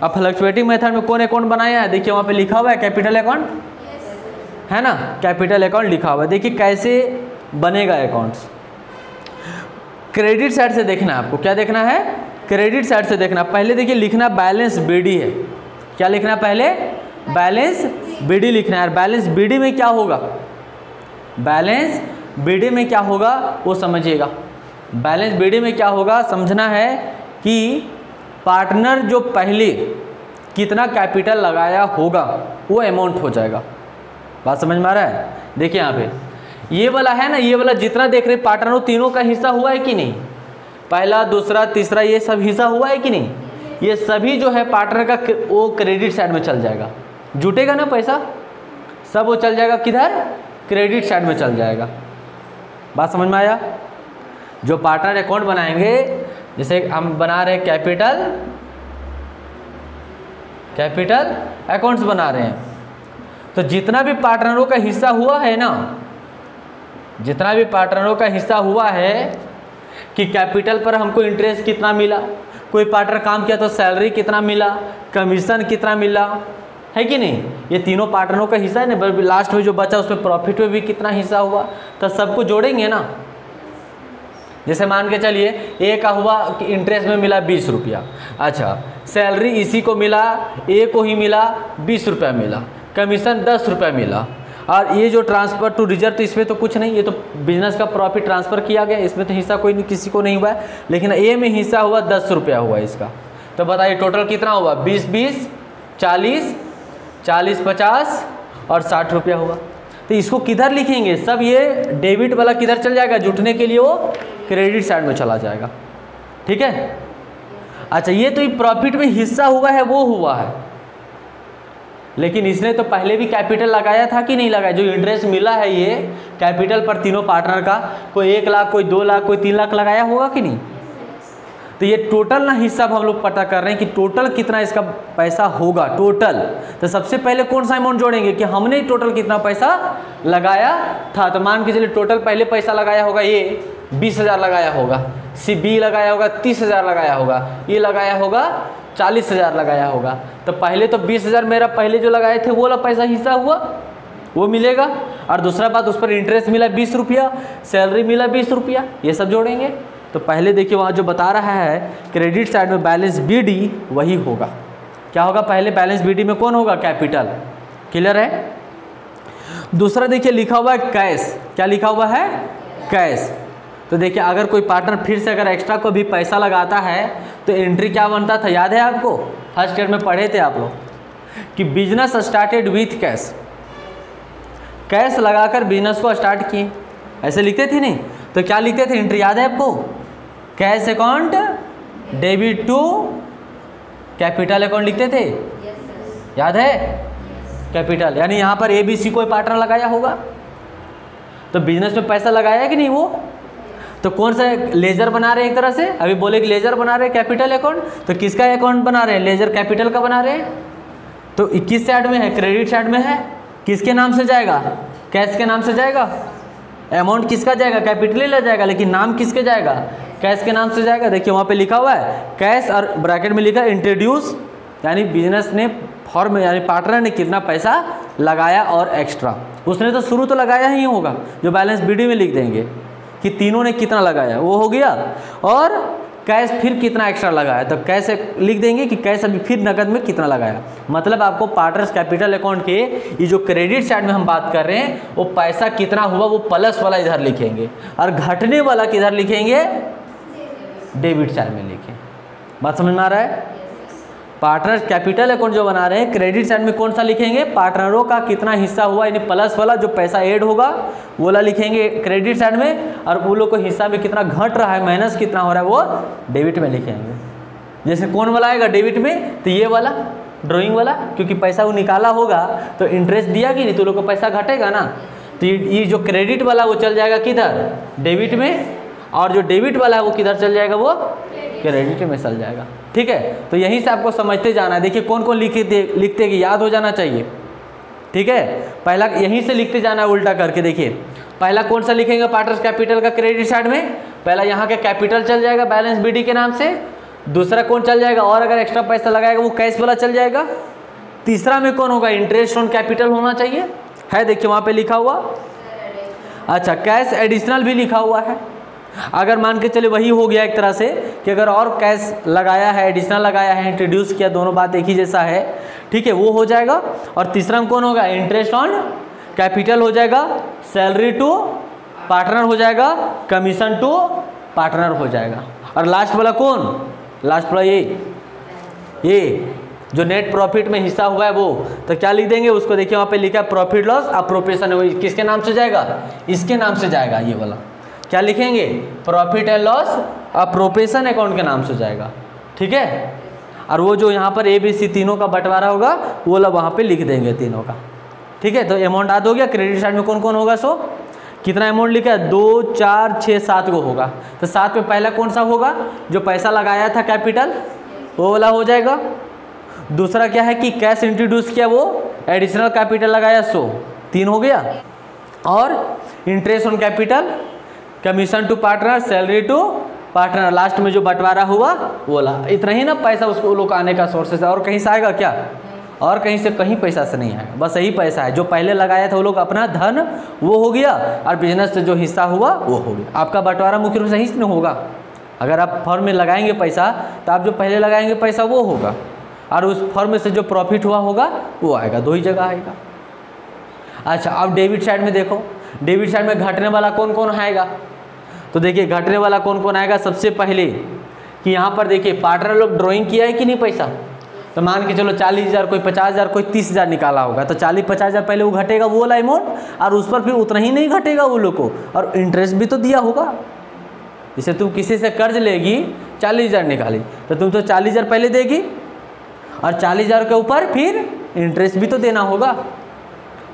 अब फ्लक्चुएटिंग मेथड में कौन अकाउंट बनाया है, देखिए वहाँ पे लिखा हुआ है कैपिटल अकाउंट, है ना, कैपिटल अकाउंट लिखा हुआ है। देखिए कैसे बनेगा अकाउंट्स, क्रेडिट साइड से देखना है आपको। क्या देखना है, क्रेडिट साइड से देखना। पहले देखिए लिखना बैलेंस बीडी है, क्या लिखना है, पहले बैलेंस बीडी लिखना है। बैलेंस बीडी में क्या होगा, बैलेंस बीडी में क्या होगा वो समझिएगा। बैलेंस बीडी में क्या होगा समझना है कि पार्टनर जो पहले कितना कैपिटल लगाया होगा वो अमाउंट हो जाएगा। बात समझ में आ रहा है? देखिए यहाँ पे ये वाला है ना, ये वाला जितना देख रहे पार्टनरों तीनों का हिस्सा हुआ है कि नहीं, पहला दूसरा तीसरा ये सब हिस्सा हुआ है कि नहीं, ये सभी जो है पार्टनर का वो क्रेडिट साइड में चल जाएगा। जुटेगा ना पैसा सब वो चल जाएगा किधर, क्रेडिट साइड में चल जाएगा। बात समझ में आया? जो पार्टनर अकाउंट बनाएंगे, जैसे हम बना रहे कैपिटल अकाउंट्स बना रहे हैं, तो जितना भी पार्टनरों का हिस्सा हुआ है ना, जितना भी पार्टनरों का हिस्सा हुआ है कि कैपिटल पर हमको इंटरेस्ट कितना मिला, कोई पार्टनर काम किया तो सैलरी कितना मिला, कमीशन कितना मिला, है कि नहीं, ये तीनों पार्टनरों का हिस्सा है ना। लास्ट में जो बचा उसमें प्रॉफिट में भी कितना हिस्सा हुआ, तो सबको जोड़ेंगे ना, जैसे मान के चलिए ए का हुआ कि इंटरेस्ट में मिला 20 रुपया, अच्छा सैलरी इसी को मिला, ए को ही मिला 20 रुपया मिला, कमीशन 10 रुपया मिला, और ये जो ट्रांसफ़र टू रिजर्व तो इसमें तो कुछ नहीं, ये तो बिजनेस का प्रॉफिट ट्रांसफ़र किया गया, इसमें तो हिस्सा कोई नहीं किसी को नहीं हुआ है, लेकिन ए में हिस्सा हुआ 10 रुपया हुआ इसका। तो बताइए टोटल कितना हुआ, 20-20 40 40-50 और 60 रुपया हुआ। तो इसको किधर लिखेंगे, सब ये डेबिट वाला किधर चल जाएगा, जुटने के लिए वो क्रेडिट साइड में चला जाएगा, ठीक है। अच्छा ये तो प्रॉफिट में हिस्सा हुआ है वो हुआ है, लेकिन इसने तो पहले भी कैपिटल लगाया था कि नहीं लगाया, जो इंटरेस्ट मिला है ये कैपिटल पर तीनों पार्टनर का, कोई 1 लाख कोई 2 लाख कोई 3 लाख लगाया होगा कि नहीं। तो ये टोटल ना हिस्सा हम लोग पता कर रहे हैं कि टोटल कितना इसका पैसा होगा टोटल। तो सबसे पहले कौन सा अमाउंट जोड़ेंगे कि हमने टोटल कितना पैसा लगाया था। तो मान के चलिए टोटल पहले पैसा लगाया होगा ये 20,000 लगाया होगा, सी बी लगाया होगा 30,000 लगाया होगा, ये लगाया होगा 40,000 लगाया होगा। तो पहले तो 20,000 मेरा पहले जो लगाए थे वो वाला पैसा हिस्सा हुआ वो मिलेगा, और दूसरा बात उस पर इंटरेस्ट मिला 20 रुपया, सैलरी मिला 20 रुपया, ये सब जोड़ेंगे। तो पहले देखिए वहाँ जो बता रहा है क्रेडिट साइड में बैलेंस बी डी वही होगा। क्या होगा, पहले बैलेंस बी डी में कौन होगा, कैपिटल, क्लियर है। दूसरा देखिए लिखा हुआ है कैश, क्या लिखा हुआ है, कैश। तो देखिए अगर कोई पार्टनर फिर से अगर एक्स्ट्रा को भी पैसा लगाता है तो एंट्री क्या बनता था, याद है आपको, फर्स्ट ईयर में पढ़े थे आप लोग कि business started with cash, cash लगाकर बिजनेस को स्टार्ट किए, ऐसे लिखते थे नहीं। तो क्या लिखते थे एंट्री, याद है आपको, cash account debit to capital account लिखते थे, याद है, कैपिटल। यानी यहाँ पर ए बी सी कोई पार्टनर लगाया होगा तो बिजनेस में पैसा लगाया है कि नहीं वो, तो कौन सा लेजर बना रहे हैं, एक तरह से अभी बोले कि लेजर बना रहे हैं कैपिटल अकाउंट, तो किसका अकाउंट बना रहे हैं, लेजर कैपिटल का बना रहे हैं। तो किस साइड में है, क्रेडिट साइड में है, किसके नाम से जाएगा, कैश के नाम से जाएगा, अमाउंट किसका जाएगा, कैपिटल ही ले जाएगा, लेकिन नाम किसके जाएगा, कैश के नाम से जाएगा। देखिए वहाँ पे लिखा हुआ है कैश और ब्रैकेट में लिखा है इंट्रोड्यूस, यानी बिजनेस ने फॉर्म यानी पार्टनर ने कितना पैसा लगाया और एक्स्ट्रा, उसने तो शुरू तो लगाया ही होगा, जो बैलेंस बीडी में लिख देंगे कि तीनों ने कितना लगाया वो हो गया, और कैश फिर कितना एक्स्ट्रा लगाया, तो कैश लिख देंगे कि कैश अभी फिर नकद में कितना लगाया। मतलब आपको पार्टनर्स कैपिटल अकाउंट के ये जो क्रेडिट साइड में हम बात कर रहे हैं वो पैसा कितना हुआ वो प्लस वाला इधर लिखेंगे, और घटने वाला किधर लिखेंगे, डेबिट साइड में लिखें। बात समझ में आ रहा है। पार्टनर्स कैपिटल अकाउंट जो बना रहे हैं क्रेडिट साइड में कौन सा लिखेंगे, पार्टनरों का कितना हिस्सा हुआ, यानी प्लस वाला जो पैसा ऐड होगा वो वाला लिखेंगे क्रेडिट साइड में, और वो लोग को हिस्सा में कितना घट रहा है, माइनस कितना हो रहा है वो डेबिट में लिखेंगे। जैसे कौन वाला आएगा डेबिट में, तो ये वाला ड्राइंग वाला, क्योंकि पैसा वो निकाला होगा तो इंटरेस्ट दिया कि नहीं, तो लोग को पैसा घटेगा ना, तो ये जो क्रेडिट वाला वो चल जाएगा किधर, डेबिट में, और जो डेबिट वाला है वो किधर चल जाएगा, वो क्रेडिट में चल जाएगा। ठीक है, तो यहीं से आपको समझते जाना है। देखिए कौन कौन लिखते कि याद हो जाना चाहिए, ठीक है। पहला यहीं से लिखते जाना है उल्टा करके। देखिए पहला कौन सा लिखेंगे पार्टनर्स कैपिटल का क्रेडिट साइड में, पहला यहाँ के कैपिटल चल जाएगा बैलेंस बीडी के नाम से, दूसरा कौन चल जाएगा, और अगर एक्स्ट्रा पैसा लगाएगा वो कैश वाला चल जाएगा, तीसरा में कौन होगा, इंटरेस्ट ऑन कैपिटल होना चाहिए, है देखिए वहाँ पे लिखा हुआ। अच्छा कैश एडिशनल भी लिखा हुआ है, अगर मान के चले वही हो गया एक तरह से कि अगर और कैश लगाया है, एडिशनल लगाया है, इंट्रोड्यूस किया, दोनों बात एक ही जैसा है, ठीक है, वो हो जाएगा। और तीसरा में कौन होगा, इंटरेस्ट ऑन कैपिटल हो जाएगा, सैलरी टू पार्टनर हो जाएगा, कमीशन टू पार्टनर हो जाएगा, और लास्ट वाला कौन, लास्ट वाला ये जो नेट प्रॉफिट में हिस्सा हुआ है वो, तो क्या लिख देंगे उसको, देखिए वहाँ पे लिखा है प्रॉफिट लॉस अप्रोप्रिएशन, वो किसके नाम से जाएगा, इसके नाम से जाएगा, ये वाला क्या लिखेंगे, profit and loss appropriation account के नाम से जाएगा, ठीक है। और वो जो यहाँ पर ए बी सी तीनों का बंटवारा होगा वो लोग वहाँ पे लिख देंगे तीनों का, ठीक है। तो अमाउंट याद हो गया, क्रेडिट साइड में कौन कौन होगा, सो कितना अमाउंट लिखा है, 2 4 6 7 को होगा। तो 7 में पहला कौन सा होगा, जो पैसा लगाया था कैपिटल वो वाला हो जाएगा। दूसरा क्या है कि कैश इंट्रोड्यूस किया वो एडिशनल कैपिटल लगाया, सो 3 हो गया। और interest on capital, commission to partner, salary to partner, last में जो बंटवारा हुआ वो वाला। इतना ही ना पैसा उसको लोग आने का सोर्सेस है, और कहीं से आएगा क्या, और कहीं से कहीं पैसा से नहीं आएगा, बस यही पैसा है। जो पहले लगाया था वो लोग अपना धन वो हो गया, और बिजनेस से जो हिस्सा हुआ वो हो गया। आपका बंटवारा मुख्य रूप से यहीं से होगा। अगर आप फर्म में लगाएंगे पैसा तो आप जो पहले लगाएंगे पैसा वो होगा, और उस फर्म में से जो प्रॉफिट हुआ होगा वो आएगा, दो ही जगह आएगा। अच्छा, अब डेबिट साइड में देखो, डेबिट साइड में घटने वाला कौन कौन आएगा। तो देखिए घटने वाला कौन कौन आएगा। सबसे पहले कि यहाँ पर देखिए पार्टनर लोग ड्राइंग किया है कि नहीं पैसा, तो मान के चलो 40,000, कोई 50,000, कोई 30,000 निकाला होगा, तो 40-50,000 पहले वो घटेगा वो वाला अमाउंट, और उस पर फिर उतना ही नहीं घटेगा वो लोग को, और इंटरेस्ट भी तो दिया होगा। जैसे तुम किसी से कर्ज लेगी 40,000 निकाली, तो तुम तो 40,000 पहले देगी, और 40,000 के ऊपर फिर इंटरेस्ट भी तो देना होगा,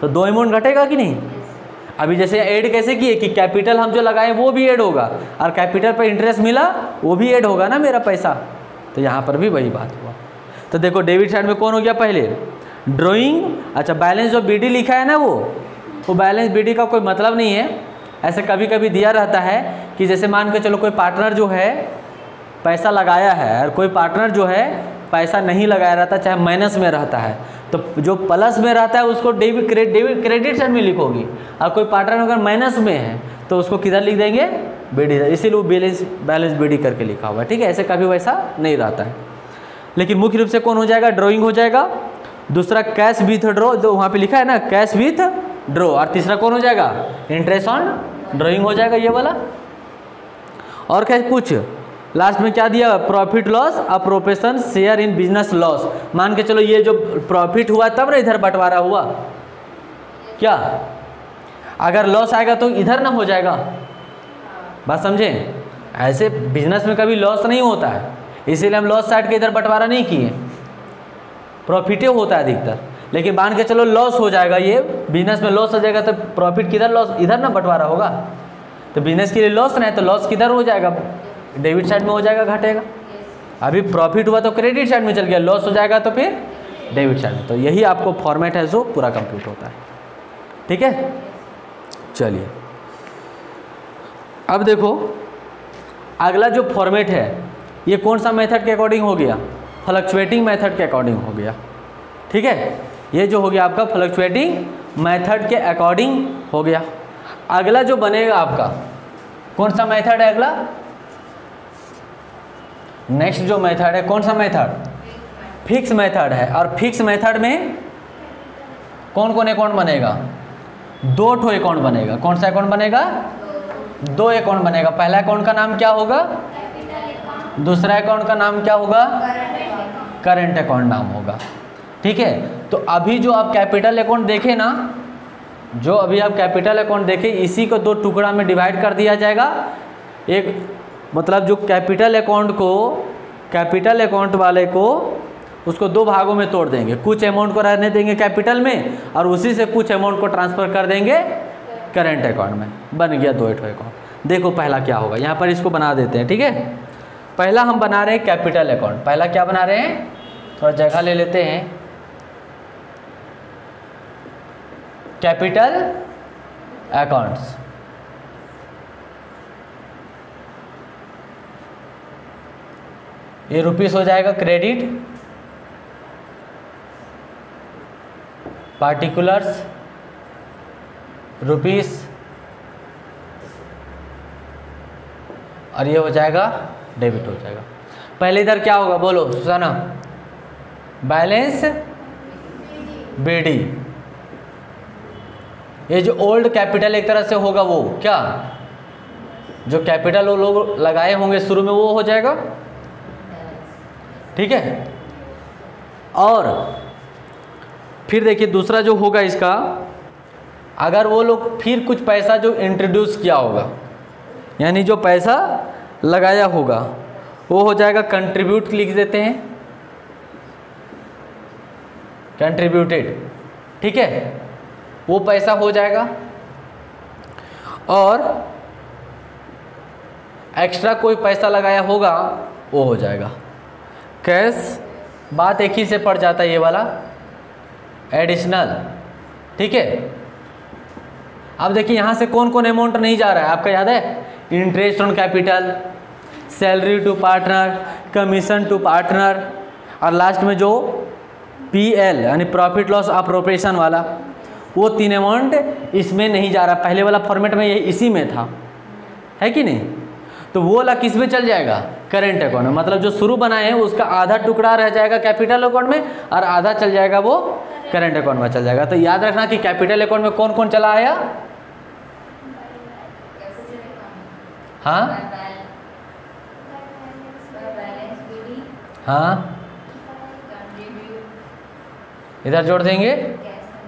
तो दो अमाउंट घटेगा कि नहीं। अभी जैसे ऐड कैसे किए कि कैपिटल हम जो लगाए वो भी ऐड होगा, और कैपिटल पर इंटरेस्ट मिला वो भी ऐड होगा ना मेरा पैसा, तो यहाँ पर भी वही बात हुआ। तो देखो डेबिट साइड में कौन हो गया पहले, ड्राइंग। अच्छा, बैलेंस जो बीडी लिखा है ना वो बैलेंस बीडी का कोई मतलब नहीं है। ऐसे कभी कभी दिया रहता है कि जैसे मान के चलो कोई पार्टनर जो है पैसा लगाया है, और कोई पार्टनर जो है पैसा नहीं लगाया रहता, चाहे माइनस में रहता है, तो जो प्लस में रहता है उसको डेबिट क्रेडिट साइड में लिखोगी, और कोई पार्टनर अगर माइनस में है तो उसको किधर लिख देंगे, बीडी, इसीलिए वो बैलेंस बीडी करके लिखा हुआ है। ठीक है, ऐसे कभी वैसा नहीं रहता है। लेकिन मुख्य रूप से कौन हो जाएगा, ड्राइंग हो जाएगा। दूसरा कैश विथ ड्रॉ, जो वहाँ पे लिखा है ना कैश विथ ड्रॉ, और तीसरा कौन हो जाएगा, इंटरेस्ट ऑन ड्राइंग हो जाएगा ये वाला। और क्या कुछ लास्ट में क्या दिया, profit loss appropriation share in business loss. मान के चलो ये जो प्रॉफिट हुआ तब ना इधर बंटवारा हुआ, क्या अगर लॉस आएगा तो इधर ना हो जाएगा। बात समझें, ऐसे बिजनेस में कभी लॉस नहीं होता है, इसीलिए हम लॉस साइड के इधर बंटवारा नहीं किए, प्रॉफिटे होता है अधिकतर। लेकिन मान के चलो लॉस हो जाएगा, ये बिजनेस में लॉस हो जाएगा तो प्रॉफिट किधर, लॉस इधर ना बंटवारा होगा। तो बिजनेस के लिए लॉस ना है तो लॉस किधर हो जाएगा, डेबिट साइड में हो जाएगा, घटेगा। अभी प्रॉफिट हुआ तो क्रेडिट साइड में चल गया, लॉस हो जाएगा तो फिर डेबिट साइड में। तो यही आपको फॉर्मेट है जो पूरा कंप्लीट होता है। ठीक है, चलिए अब देखो अगला जो फॉर्मेट है ये कौन सा मेथड के अकॉर्डिंग हो गया, फ्लक्चुएटिंग मेथड के अकॉर्डिंग हो गया। ठीक है, ये जो हो गया आपका फ्लक्चुएटिंग मेथड के अकॉर्डिंग हो गया। अगला जो बनेगा आपका कौन सा मेथड है, अगला नेक्स्ट जो मेथड है कौन सा मेथड, फिक्स मेथड है। और फिक्स मेथड में कौन कौन अकाउंट बनेगा, दो ठो अकाउंट बनेगा। कौन सा अकाउंट बनेगा, दो अकाउंट बनेगा। पहला अकाउंट का नाम क्या होगा, दूसरा अकाउंट का नाम क्या होगा, करंट अकाउंट नाम होगा। ठीक है, तो अभी जो आप कैपिटल अकाउंट देखे ना, जो अभी आप कैपिटल अकाउंट देखे, इसी को दो टुकड़ा में डिवाइड कर दिया जाएगा। एक मतलब जो कैपिटल अकाउंट को, कैपिटल अकाउंट वाले को उसको दो भागों में तोड़ देंगे, कुछ अमाउंट को रहने देंगे कैपिटल में और उसी से कुछ अमाउंट को ट्रांसफ़र कर देंगे करंट अकाउंट में। बन गया दो अकाउंट। देखो पहला क्या होगा, यहाँ पर इसको बना देते हैं। ठीक है, पहला हम बना रहे हैं कैपिटल अकाउंट। पहला क्या बना रहे हैं, थोड़ा जगह ले लेते हैं, कैपिटल अकाउंट्स। ये रुपीस हो जाएगा क्रेडिट, पार्टिकुलर्स रुपीस, और ये हो जाएगा डेबिट हो जाएगा। पहले इधर क्या होगा बोलो सुसाना, बैलेंस बीडी। ये जो ओल्ड कैपिटल एक तरह से होगा वो क्या, जो कैपिटल वो लोग लगाए होंगे शुरू में वो हो जाएगा। ठीक है, और फिर देखिए दूसरा जो होगा इसका, अगर वो लोग फिर कुछ पैसा जो इंट्रोड्यूस किया होगा, यानी जो पैसा लगाया होगा वो हो जाएगा कंट्रीब्यूट, लिख देते हैं कंट्रीब्यूटेड। ठीक है, वो पैसा हो जाएगा। और एक्स्ट्रा कोई पैसा लगाया होगा वो हो जाएगा कैश। बात एक ही से पड़ जाता है ये वाला एडिशनल। ठीक है, अब देखिए यहाँ से कौन कौन अमाउंट नहीं जा रहा है, आपका याद है, interest on capital, salary to partner, commission to partner, और लास्ट में जो PL यानी प्रॉफिट लॉस अप्रोप्रिएशन वाला, वो 3 अमाउंट इसमें नहीं जा रहा, पहले वाला फॉर्मेट में ये इसी में था, है कि नहीं। तो वो वाला किस में चल जाएगा, करेंट अकाउंट में। मतलब जो शुरू बनाए हैं उसका आधा टुकड़ा रह जाएगा कैपिटल अकाउंट में और आधा चल जाएगा वो करेंट अकाउंट में चल जाएगा। तो याद रखना कि कैपिटल अकाउंट में कौन कौन चला आया। हाँ हाँ, इधर जोड़ देंगे,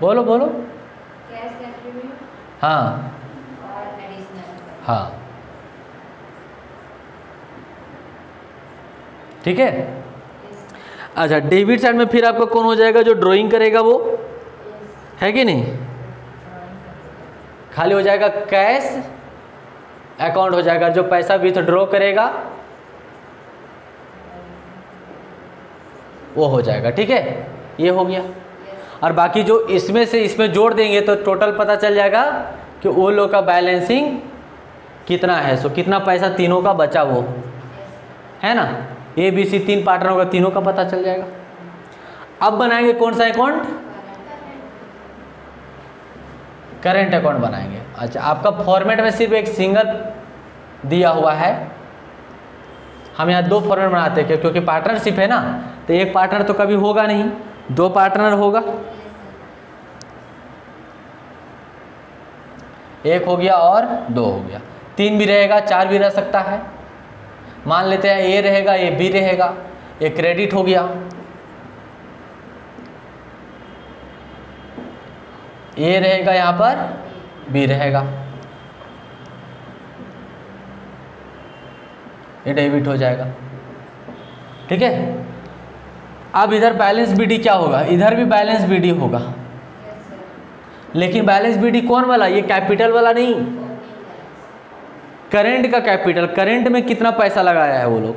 बोलो बोलो। हाँ हाँ, ठीक है। अच्छा, डेबिट साइड में फिर आपका कौन हो जाएगा, जो ड्राइंग करेगा वो, है कि नहीं। खाली हो जाएगा कैश अकाउंट हो जाएगा, जो पैसा विथड्रॉ करेगा वो हो जाएगा, ठीक है। ये हो गया। और बाकी जो इसमें से इसमें जोड़ देंगे तो टोटल पता चल जाएगा कि वो लोग का बैलेंसिंग कितना है। सो कितना पैसा तीनों का बचा वो है ना। ABC 3 पार्टनर होगा, तीनों का पता चल जाएगा। अब बनाएंगे कौन सा अकाउंट, करेंट अकाउंट बनाएंगे। अच्छा, आपका फॉर्मेट में सिर्फ एक सिंगल दिया हुआ है। हम यहाँ 2 फॉर्मेट बनाते हैं क्योंकि पार्टनरशिप है ना, तो एक पार्टनर तो कभी होगा नहीं, 2 पार्टनर होगा। एक हो गया और 2 हो गया, 3 भी रहेगा, 4 भी रह सकता है। मान लेते हैं A रहेगा, ये B रहेगा, ये क्रेडिट हो गया, A रहेगा यहाँ पर, B रहेगा, ये डेबिट हो जाएगा, ठीक है। अब इधर बैलेंस BD क्या होगा, इधर भी बैलेंस BD होगा, लेकिन बैलेंस BD कौन वाला, ये कैपिटल वाला नहीं, करेंट का कैपिटल। करेंट में कितना पैसा लगाया है वो लोग,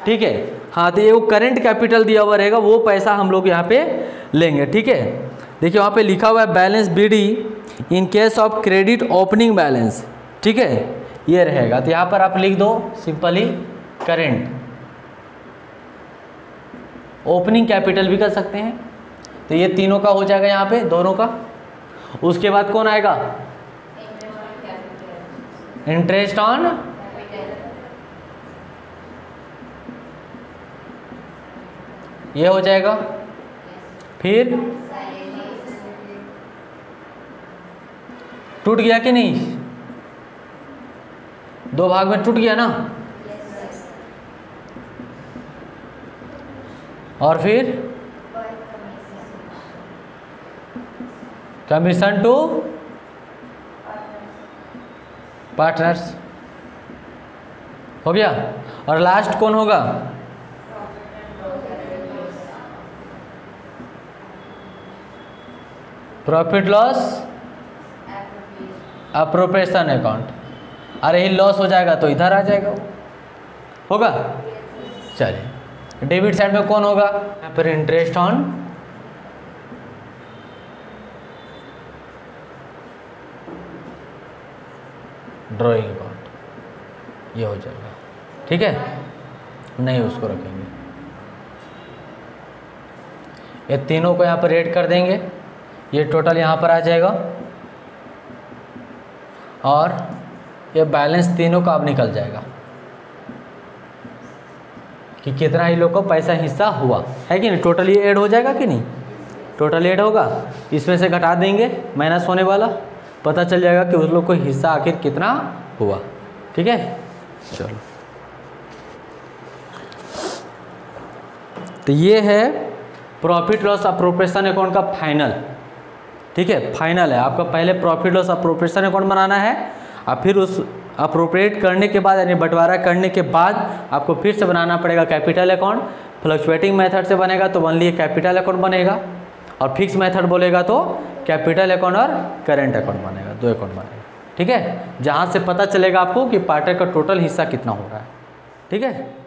ठीक है। हाँ, तो ये वो करेंट कैपिटल दिया हुआ रहेगा, वो पैसा हम लोग यहाँ पे लेंगे, ठीक है। देखिए वहाँ पे लिखा हुआ है balance BD in case of credit opening balance, ठीक है, ये रहेगा। तो यहाँ पर आप लिख दो सिंपली करेंट, ओपनिंग कैपिटल भी कर सकते हैं। तो ये तीनों का हो जाएगा यहाँ पे, दोनों का। उसके बाद कौन आएगा, इंटरेस्ट ऑन, ये हो जाएगा। फिर टूट गया कि नहीं, 2 भाग में टूट गया ना। और फिर कमीशन टू पार्टनर्स हो गया। और लास्ट कौन होगा, प्रॉफिट लॉस अप्रोप्रिएशन अकाउंट। अरे ही लॉस हो जाएगा तो इधर आ जाएगा वो, होगा। चलिए, डेबिट साइड में कौन होगा, यहाँ पर इंटरेस्ट ऑन ड्रॉइंग अकाउंट, ये हो जाएगा, ठीक है। नहीं, उसको रखेंगे, ये तीनों को यहाँ पर ऐड कर देंगे, ये टोटल यहाँ पर आ जाएगा। और ये बैलेंस तीनों का अब निकल जाएगा कि कितना ही लोग को पैसा हिस्सा हुआ, है कि नहीं। टोटल ये ऐड हो जाएगा कि नहीं, टोटल ऐड होगा, इसमें से घटा देंगे माइनस होने वाला, पता चल जाएगा कि उस लोग को हिस्सा आखिर कितना हुआ, ठीक है। चलो, तो ये है प्रॉफिट लॉस अप्रोप्रिएशन अकाउंट का फाइनल, ठीक है। फाइनल है आपका, पहले प्रॉफिट लॉस अप्रोप्रिएशन अकाउंट बनाना है, और फिर उस अप्रोप्रिएट करने के बाद यानी बंटवारा करने के बाद आपको फिर से बनाना पड़ेगा कैपिटल अकाउंट। फ्लक्चुएटिंग मेथड से बनेगा तो ओनली कैपिटल अकाउंट बनेगा, और फिक्स मेथड बोलेगा तो कैपिटल अकाउंट और करेंट अकाउंट बनेगा, 2 अकाउंट बनेगा, ठीक है। जहाँ से पता चलेगा आपको कि पार्टनर का टोटल हिस्सा कितना हो रहा है, ठीक है।